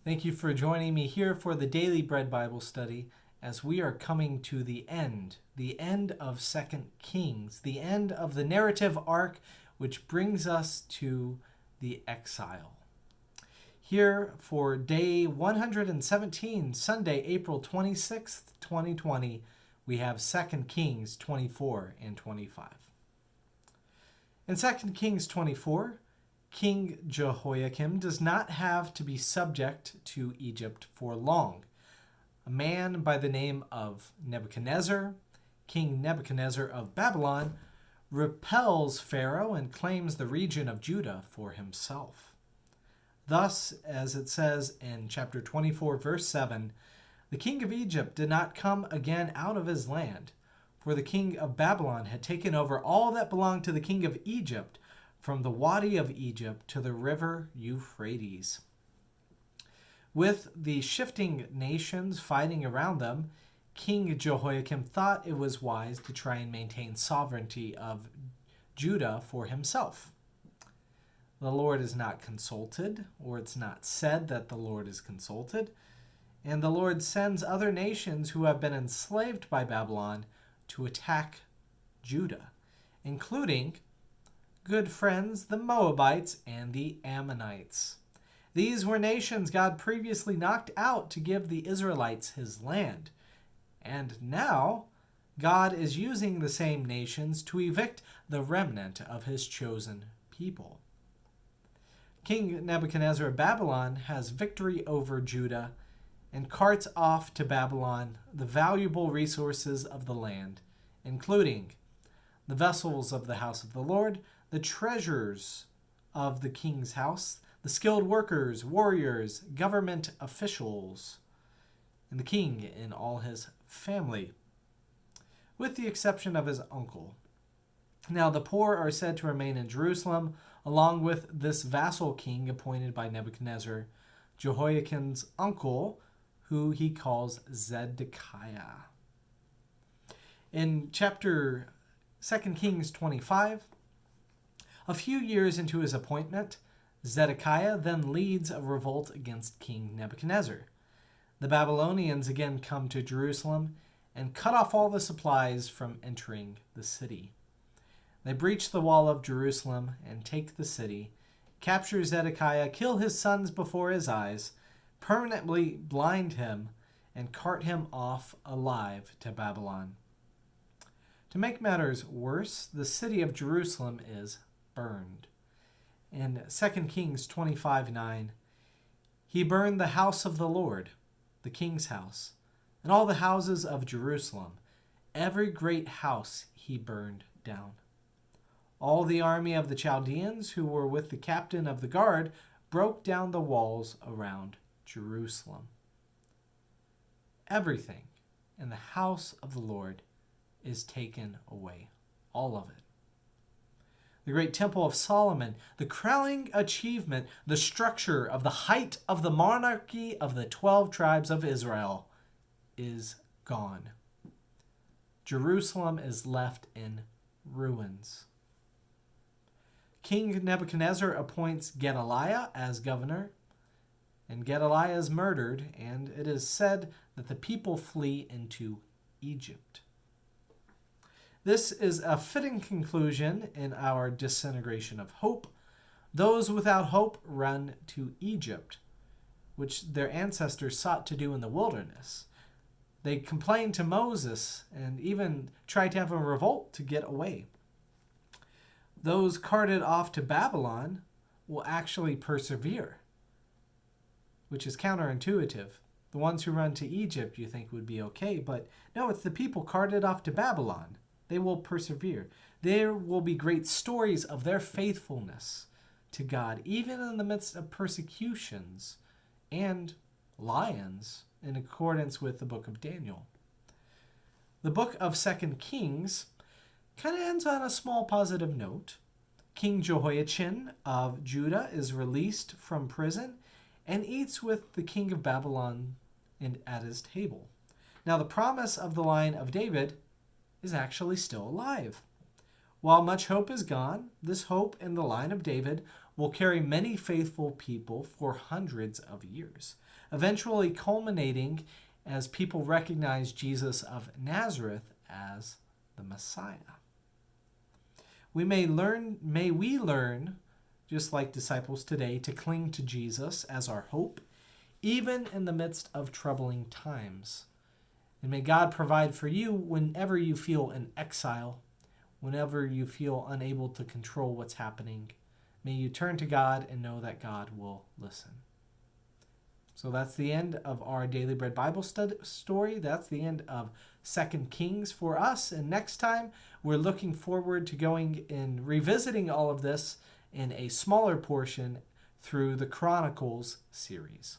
Thank you for joining me here for the Daily Bread Bible Study as we are coming to the end of 2 Kings, the end of the narrative arc which brings us to the exile. Here for day 117, Sunday, April 26th, 2020, we have 2 Kings 24 and 25. In 2 Kings 24, King Jehoiakim does not have to be subject to Egypt for long. A man by the name of Nebuchadnezzar, King Nebuchadnezzar of Babylon, repels Pharaoh and claims the region of Judah for himself. Thus, as it says in chapter 24, verse 7, the king of Egypt did not come again out of his land, for the king of Babylon had taken over all that belonged to the king of Egypt, from the Wadi of Egypt to the river Euphrates. With the shifting nations fighting around them, King Jehoiakim thought it was wise to try and maintain sovereignty of Judah for himself. The Lord is not consulted, or it's not said that the Lord is consulted, and the Lord sends other nations who have been enslaved by Babylon to attack Judah, including good friends, the Moabites and the Ammonites. These were nations God previously knocked out to give the Israelites his land. And now, God is using the same nations to evict the remnant of his chosen people. King Nebuchadnezzar of Babylon has victory over Judah and carts off to Babylon the valuable resources of the land, including the vessels of the house of the Lord, the treasures of the king's house, the skilled workers, warriors, government officials, and the king and all his family, with the exception of his uncle. Now the poor are said to remain in Jerusalem, along with this vassal king appointed by Nebuchadnezzar, Jehoiakim's uncle, who he calls Zedekiah. In chapter 2 Kings 25, a few years into his appointment, Zedekiah then leads a revolt against King Nebuchadnezzar. The Babylonians again come to Jerusalem and cut off all the supplies from entering the city. They breach the wall of Jerusalem and take the city, capture Zedekiah, kill his sons before his eyes, permanently blind him, and cart him off alive to Babylon. To make matters worse, the city of Jerusalem is burned. In 2 Kings 25:9, he burned the house of the Lord, the king's house, and all the houses of Jerusalem. Every great house he burned down. All the army of the Chaldeans who were with the captain of the guard broke down the walls around Jerusalem. Everything in the house of the Lord is taken away. All of it. The great temple of Solomon, the crowning achievement, the structure of the height of the monarchy of the 12 tribes of Israel, is gone. Jerusalem is left in ruins. King Nebuchadnezzar appoints Gedaliah as governor, and Gedaliah is murdered, and it is said that the people flee into Egypt. This is a fitting conclusion in our disintegration of hope. Those without hope run to Egypt, which their ancestors sought to do in the wilderness. They complained to Moses and even tried to have a revolt to get away. Those carted off to Babylon will actually persevere, which is counterintuitive. The ones who run to Egypt you think would be okay, but no, it's the people carted off to Babylon. They will persevere. There will be great stories of their faithfulness to God, even in the midst of persecutions and lions, in accordance with the book of Daniel. The book of 2 Kings kind of ends on a small positive note. King Jehoiachin of Judah is released from prison and eats with the king of Babylon and at his table. Now the promise of the line of David is actually still alive. While much hope is gone, this hope in the line of David will carry many faithful people for hundreds of years, eventually culminating as people recognize Jesus of Nazareth as the Messiah. May we learn, just like disciples today, to cling to Jesus as our hope, even in the midst of troubling times. And may God provide for you whenever you feel in exile, whenever you feel unable to control what's happening. May you turn to God and know that God will listen. So that's the end of our Daily Bread Bible story. That's the end of 2 Kings for us. And next time, we're looking forward to going and revisiting all of this in a smaller portion through the Chronicles series.